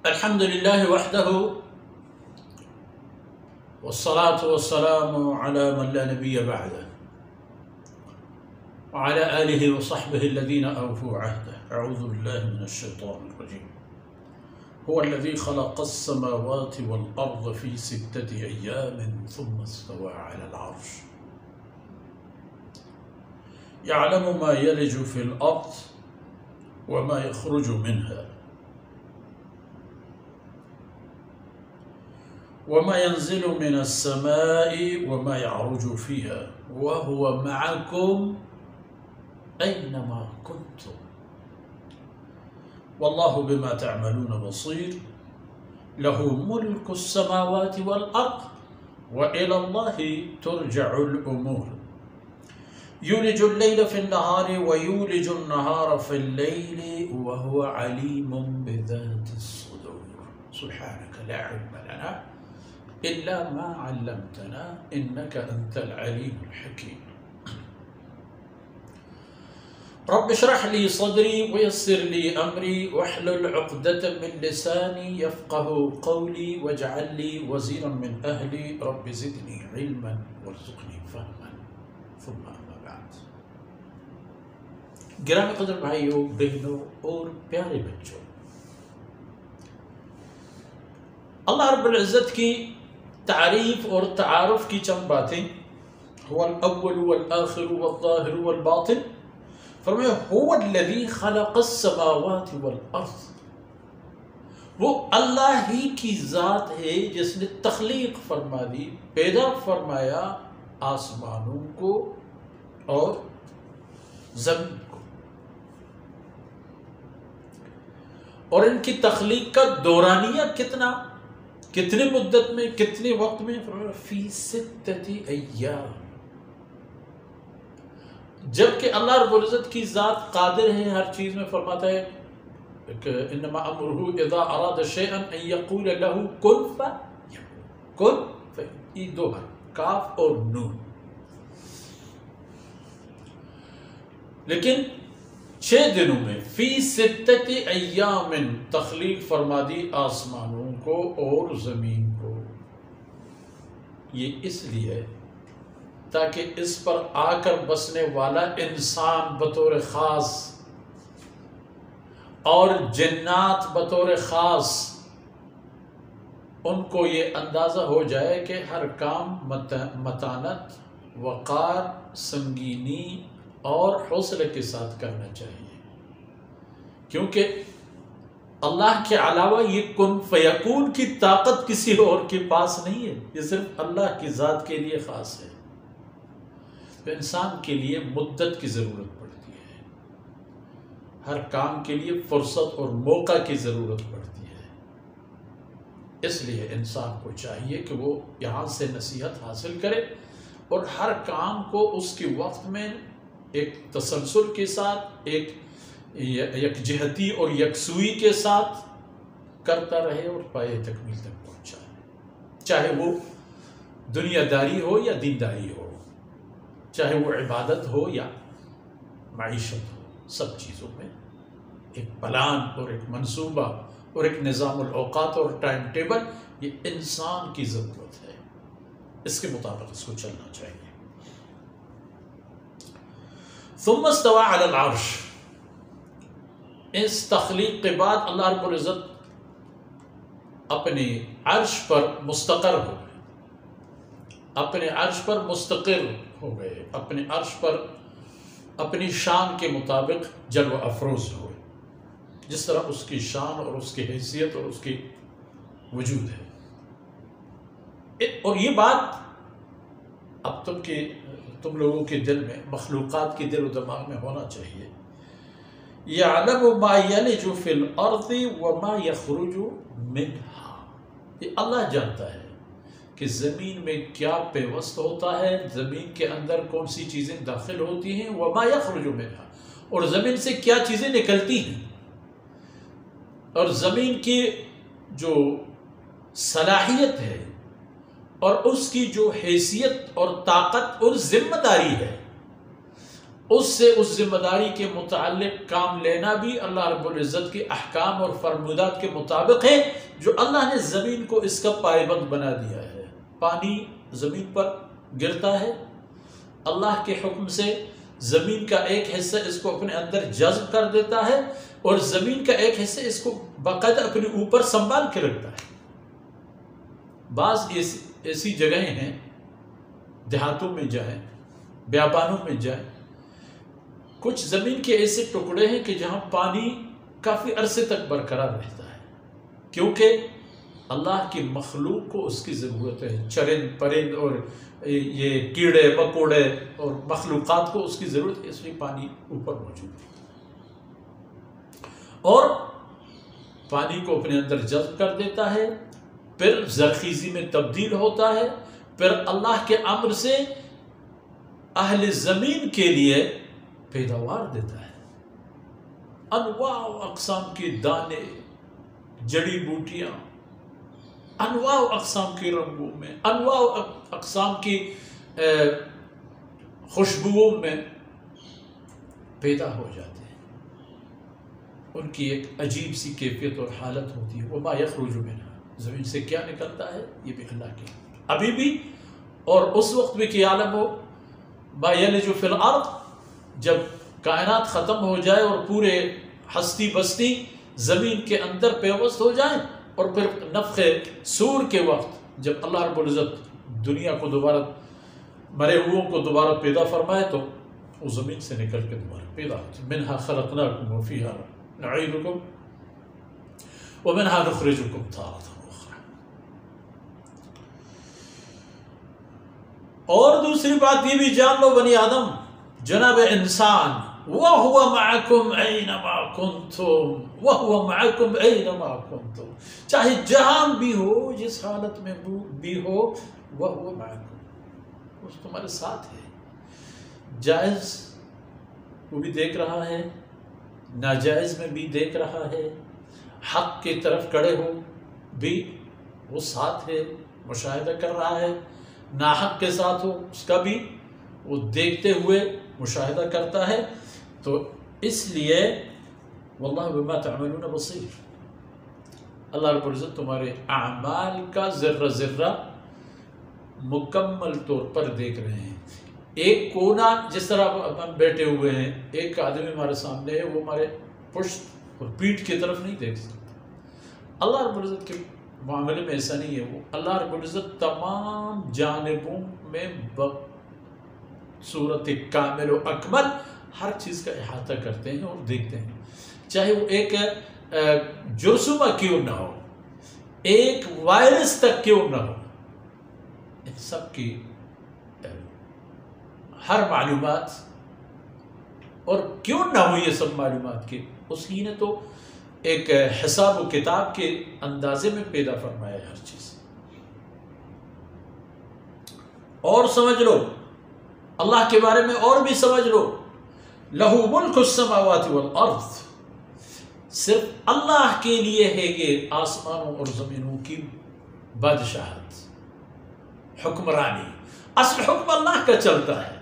الحمد لله وحده والصلاة والسلام على من لا نبي بعده وعلى آله وصحبه الذين أوفوا عهده. أعوذ بالله من الشيطان الرجيم. هو الذي خلق السماوات والأرض في 6 أيام ثم استوى على العرش يعلم ما يلج في الأرض وما يخرج منها وما ينزل من السماء وما يعرج فيها وهو معكم أينما كنتم والله بما تعملون بصير. له ملك السماوات والأرض وإلى الله ترجع الأمور. يولج الليل في النهار ويولج النهار في الليل وهو عليم بذات الصدور. سبحانك لا علم لنا إلا ما علمتنا إنك أنت العليم الحكيم. رب اشرح لي صدري ويسر لي أمري واحلل عقدة من لساني يفقه قولي واجعل لي وزيرا من أهلي رب زدني علما وارزقني فهما. ثم أما بعد. گرامی قدر بھائیوں، بہنوں اور پیارے بچوں، اللہ رب العزت کی تعریف اور تعارف کی چند باتیں. هو الاول والآخر والظاہر والباطن. فرمایا هو الذی خلق السماوات والارض. وہ اللہ ہی کی ذات ہے جس نے تخلیق فرما دی، پیدا فرمایا آسمانوں کو اور زمین کو. اور ان کی تخلیق کا دورانیہ کتنے مدت میں، کتنے وقت میں؟ فی 6 ایام. جبکہ اللہ رب العزت کی ذات قادر ہے ہر چیز میں. فرماتا ہے کہ انما امرہ اذا اراد شیئا ان یقول له کن فیکون. کن فیکون، یہ دو حرف کاف اور نون. لیکن 6 دنوں میں فی 6 ایام تخلیق فرما دی آسمانوں کو اور زمین کو. یہ اس لیے تاکہ اس پر آ کر بسنے والا انسان بطور خاص اور جنات بطور خاص ان کو یہ اندازہ ہو جائے کہ ہر کام متانت، وقار، سنگینی اور حوصلے کے ساتھ کرنا چاہیے. کیونکہ اللہ کے علاوہ یہ کن فیکون کی طاقت کسی اور کے پاس نہیں ہے، یہ صرف اللہ کی ذات کے لیے خاص ہے. تو انسان کے لیے مدت کی ضرورت پڑتی ہے، ہر کام کے لیے فرصت اور موقع کی ضرورت پڑتی ہے. اس لیے انسان کو چاہیے کہ وہ یہاں سے نصیحت حاصل کرے اور ہر کام کو اس کے وقت میں ایک تسلسل کے ساتھ، ایک یکجہتی اور یکسوئی کے ساتھ کرتا رہے اور پائے تکمیل تک پہنچائے. چاہے وہ دنیا داری ہو یا دینداری ہو، چاہے وہ عبادت ہو یا معیشت ہو، سب چیزوں میں ایک پلان اور ایک منصوبہ اور ایک نظام الاوقات اور ٹائم ٹیبل یہ انسان کی ضرورت ہے. اس کے مطابق اس کو چلنا چاہیے. ثم استوى على العرش. اس تخلیق کے بعد اللہ رب العزت اپنے عرش پر مستقر ہو گئے، اپنے عرش پر مستقر ہو گئے، اپنے عرش پر اپنی شان کے مطابق جلوہ افروز ہوئے، جس طرح اس کی شان اور اس کی حیثیت اور اس کی وجود ہے. اور یہ بات اب تم لوگوں کے دل میں، مخلوقات کے دل و دماغ میں ہونا چاہیے. یعلم ما یلج فی الارض وما یخرج منہا. یہ اللہ جانتا ہے کہ زمین میں کیا پیوست ہوتا ہے، زمین کے اندر کون سی چیزیں داخل ہوتی ہیں، وما یخرج منہا، اور زمین سے کیا چیزیں نکلتی ہیں. اور زمین کی جو صلاحیت ہے اور اس کی جو حیثیت اور طاقت اور ذمہ داری ہے، اس سے اس ذمہ داری کے متعلق کام لینا بھی اللہ رب العزت کے احکام اور فرمودات کے مطابق ہے، جو اللہ نے زمین کو اس کا پائبند بنا دیا ہے۔ پانی زمین پر گرتا ہے، اللہ کے حکم سے زمین کا ایک حصہ اس کو اپنے اندر جذب کر دیتا ہے، اور زمین کا ایک حصہ اس کو باقاعدہ اپنے اوپر سنبھال کے رکھتا ہے۔ بعض ایسی جگہیں ہیں، دیہاتوں میں جائیں، بیابانوں میں جائیں، کچھ زمین کے ایسے ٹکڑے ہیں کہ جہاں پانی کافی عرصے تک برقرار رہتا ہے، کیونکہ اللہ کی مخلوق کو اس کی ضرورت ہے۔ چرند پرند اور یہ کیڑے مکوڑے اور مخلوقات کو اس کی ضرورت ہے، اس لیے پانی اوپر موجود ہے، اور پانی کو اپنے اندر جذب کر دیتا ہے، پھر زرخیزی میں تبدیل ہوتا ہے، پھر اللہ کے امر سے اہل زمین کے لیے پیداوار دیتا ہے۔ انواع و اقسام کے دانے، جڑی بوٹیاں، انواع و اقسام کے رنگوں میں، انواع و اقسام کی خوشبوؤں میں پیدا ہو جاتے ہیں۔ ان کی ایک عجیب سی کیفیت اور حالت ہوتی ہے۔ وما یخرج منہا، زمین سے کیا نکلتا ہے یہ بھی اللہ کے ابھی بھی اور اس وقت بھی کہ عالم ہو ما یلج فی الارض، جب کائنات ختم ہو جائے اور پورے ہستی بستی زمین کے اندر پیوست ہو جائیں، اور پھر نفخ صور کے وقت جب اللہ رب العزت دنیا کو دوبارہ، مرے ہوئوں کو دوبارہ پیدا فرمائے، تو وہ زمین سے نکل کے دوبارہ پیدا ہوتی ہے۔ منہا خلقناکم وفیہا نعیدکم ومنہا نخرجکم تارۃ اخری۔ اور دوسری بات یہ بھی جان لو بنی آدم، جناب انسان، وَهُوَ مَعَكُمْ أَيْنَمَا كُنْتُمْ وَهُوَ مَعَكُمْ أَيْنَمَا كُنْتُمْ، چاہے جہاں بھی ہو، جس حالت میں بھی ہو، وَهُوَ مَعَكُمْ، اس تمہارے ساتھ ہے۔ جائز وہ بھی دیکھ رہا ہے، ناجائز میں بھی دیکھ رہا ہے، حق کی طرف کڑے ہو بھی وہ ساتھ ہے، مشاہدہ کر رہا ہے، ناحق کے ساتھ ہو اس کا بھی وہ دیکھتے ہوئے مشاہدہ کرتا ہے۔ تو اس لیے واللہ بما تعملون بصیر، اللہ رب العزت تمہارے اعمال کا ذرہ ذرہ مکمل طور پر دیکھ رہے ہیں۔ ایک کونا جس طرح ہم بیٹھے ہوئے ہیں، ایک آدمی ہمارے سامنے ہے، وہ ہمارے پشت اور پیٹھ کی طرف نہیں دیکھ سکتا۔ اللہ رب العزت کے معاملے میں ایسا نہیں ہے، وہ اللہ رب العزت تمام جانبوں میں صورت کامل و اکمل ہر چیز کا احاطہ کرتے ہیں اور دیکھتے ہیں، چاہے وہ ایک جرثومہ کیوں نہ ہو، ایک وائرس تک کیوں نہ ہو، ان سب کی ہر معلومات، اور کیوں نہ ہو یہ سب معلومات کی، اس ہی نے تو ایک حساب و کتاب کے اندازے میں پیدا فرمایا ہے ہر چیز۔ اور سمجھ لو اللہ کے بارے میں، اور بھی سمجھ لو، لہو ملک السماوات والارض، صرف اللہ کے لیے ہے یہ آسمانوں اور زمینوں کی بادشاہت، حکمرانی، اصل حکم اللہ کا چلتا ہے۔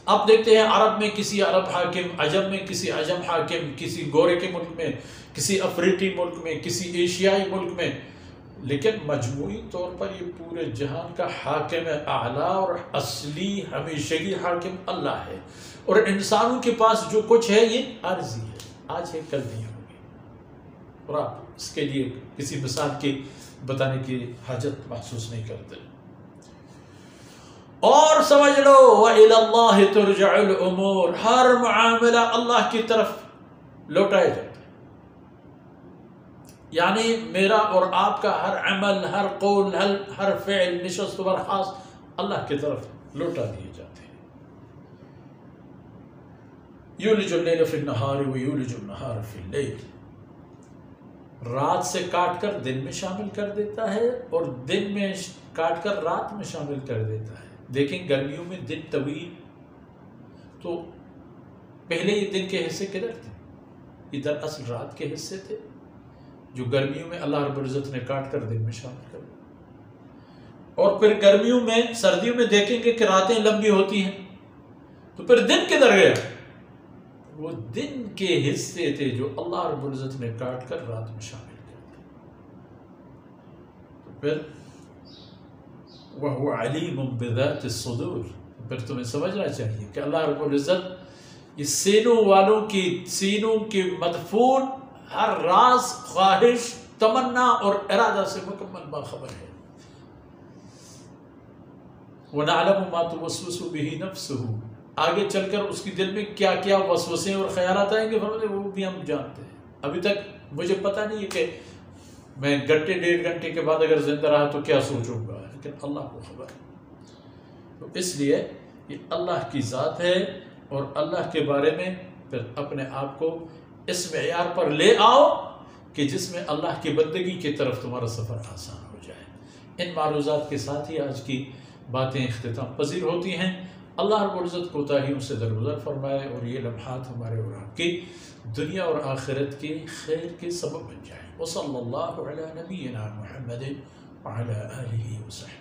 آپ دیکھتے ہیں عرب میں کسی عرب حاکم، عجم میں کسی عجم حاکم، کسی گورے کے ملک میں، کسی افریقی ملک میں، کسی ایشیائی ملک میں، لیکن مجموعی طور پر یہ پورے جہان کا حاکم اعلیٰ اور اصلی ہمیشگی حاکم اللہ ہے، اور انسانوں کے پاس جو کچھ ہے یہ عارضی ہے، آج ہے کل نہیں ہوگی، اور آپ اس کے لیے کسی مثال کی بتانے کی حاجت محسوس نہیں کرتے۔ اور سمجھ لو وَإِلَى اللَّهِ تُرْجَعُ الْأُمُورِ، ہر معاملہ اللہ کی طرف لوٹایا جاتا ہے، یعنی میرا اور آپ کا ہر عمل، ہر قول، ہر فعل، نشست و برخاست اللہ کی طرف لوٹا دیے جاتے ہیں۔ یولج اللیل فی النہار ویولج النہار فی اللیل، رات سے کاٹ کر دن میں شامل کر دیتا ہے اور دن میں کاٹ کر رات میں شامل کر دیتا ہے۔ دیکھیں گرمیوں میں دن طویل، تو پہلے یہ دن کے حصے کدھر تھے؟ یہ دراصل رات کے حصے تھے جو گرمیوں میں اللہ رب العزت نے کاٹ کر دن میں شامل کر دیا۔ اور پھر گرمیوں میں، سردیوں میں دیکھیں گے کہ راتیں لمبی ہوتی ہیں، تو پھر دن کدھر گیا؟ وہ دن کے حصے تھے جو اللہ رب العزت نے کاٹ کر رات میں شامل کر دیا. تو پھر وَهُوَ عَلِيمٌ بِذَاتِ الصُّدُورِ، پھر تمہیں سمجھنا چاہیے کہ اللہ رب العزت اس سینوں والوں کی سینوں کی مدفون ہر راز، خواہش، تمنا اور ارادہ سے مکمل باخبر ہے. وَنَعْلَمُ مَا تُوَسْوِسُ بِهِ نَفْسُهُ، آگے چل کر اس کی دل میں کیا کیا وسوسے اور خیالات آئیں گے فرماتے وہ بھی ہم جانتے ہیں. ابھی تک مجھے پتہ نہیں ہے کہ میں گھنٹے 1.5 گھنٹے کے بعد اگر زندہ رہا تو کیا سوچوں گا، لیکن اللہ کو خبر ہے. تو اس لیے یہ اللہ کی ذات ہے، اور اللہ کے بارے میں پھر اپنے آپ کو اس معیار پر لے آؤ کہ جس میں اللہ کی بندگی کی طرف تمہارا سفر آسان ہو جائے. ان معروضات کے ساتھ ہی آج کی باتیں اختتام پذیر ہوتی ہیں. اللہ رب العزت کوتاہیوں سے درگزر فرمائے اور یہ لمحات ہمارے اور آپ کی دنیا اور آخرت کے خیر کے سبب بن جائیں. وصلی اللہ علی نبینا محمد وعلی آلہ وصحبہ.